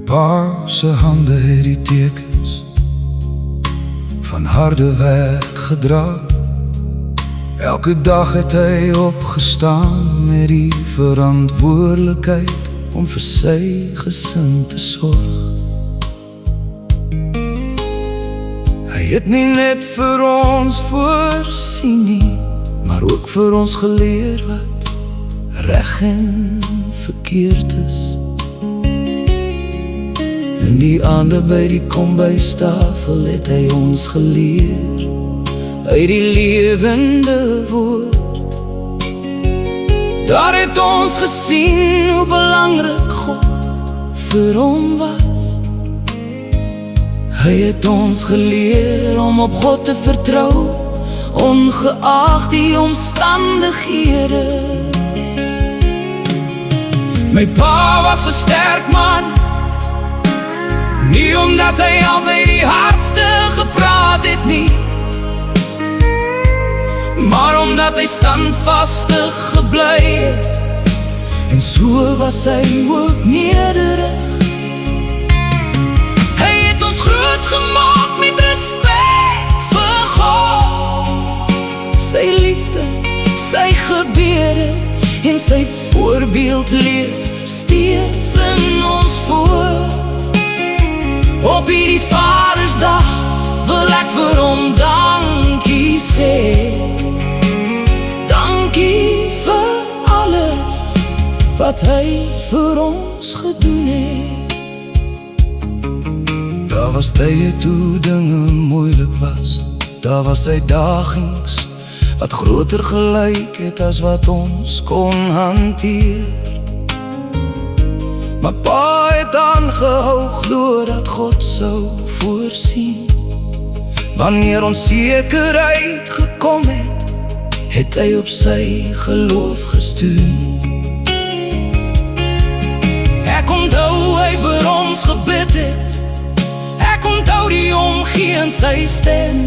pa se hande het die tekens van harde werk gedra. Elke dag het hy opgestaan met die verantwoordelikheid om vir sy gesin te sorg. Hy het nie net vir ons voorsien nie, maar ook vir ons geleer wat reg en verkeerd is. In die aande by die kombuistafel het hy ons geleer uit die lewende woord. Daar het ons gesien hoe belangrik God vir hom was. Hy het ons geleer om op God te vertrou, ongeag die omstandighede. My pa was 'n sterk man, nie omdat hy altyd die hardste gepraat het nie, maar omdat hy standvastig gebly het. En so was hy ook nederig. Hy het ons groot gemaak met respek vir God, sy liefde, sy gebede en sy voorbeeld leef steeds in ons voort. Op hierdie Vadersdag wil ek vir hom dankie sê. Dankie vir alles wat hy vir ons gedoen het. Daar was tye toe dinge moeilik was. Daar was uitdagings wat groter gelyk het as wat ons kon hanteer. Maar pa het aangehou glo dat God sou voorsien. Wanneer onsekerheid gekom het, het hy op sy geloof gestuur. Ek onthou hy vir ons gebid het. Ek onthou die omgee in sy stem.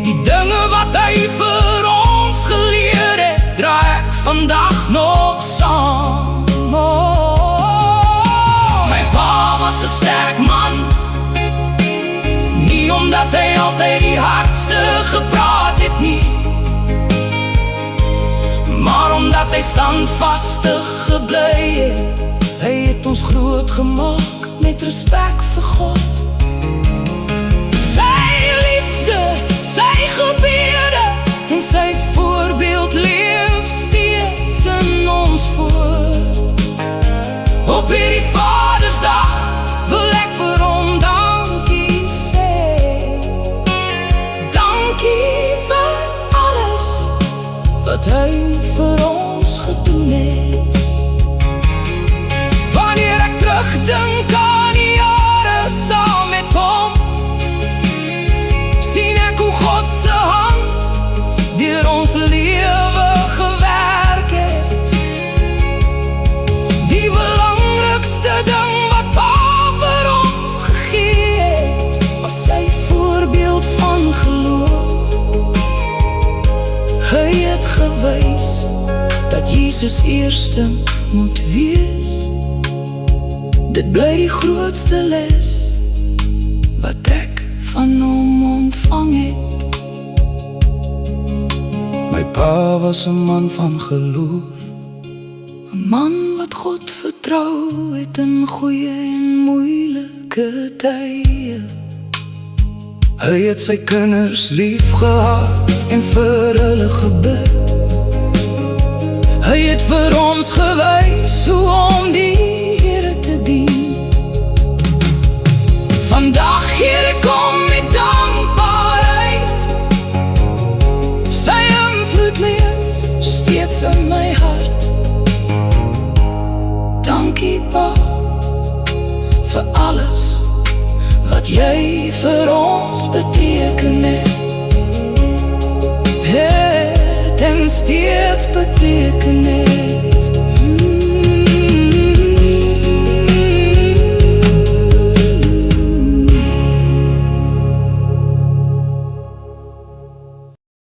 Die dinge wat hy vir ons geleer het, dra ek vandag nog saam. My pa was 'n sterk man, nie omdat hy altyd die hardste gepraat het nie, maar omdat hy standvastig gebly het. Hy het ons groot gemaak met respek vir God. Sy liefde, sy gebede en sy voorbeeld leef steeds in ons voort. Op hierdie Vadersdag wil ek vir hom dankie sê. Dankie vir alles wat hy vir ons gedoen het. Wanneer ek terugdink aan die jare saam met hom, sien ek hoe God se hand deur ons lewe gewerk het. Die belangrikste ding wat pa vir ons gegee het, was sy voorbeeld van geloof. Hy het gewys dat Jesus eerste moet wees. Dit bly die grootste les wat ek van hom ontvang het. My pa was 'n man van geloof, 'n man wat God vertrou het in goeie en moeilike tye. Hy het sy kinders lief gehad en vir hulle gebid. Hy het vir ons gewys hoe om die Here te dien. Vandag Here kom met dankbaarheid. Sy invloed leef steeds in my hart. Dankie pa vir alles wat jy vir ons beteken het en steeds beteken het.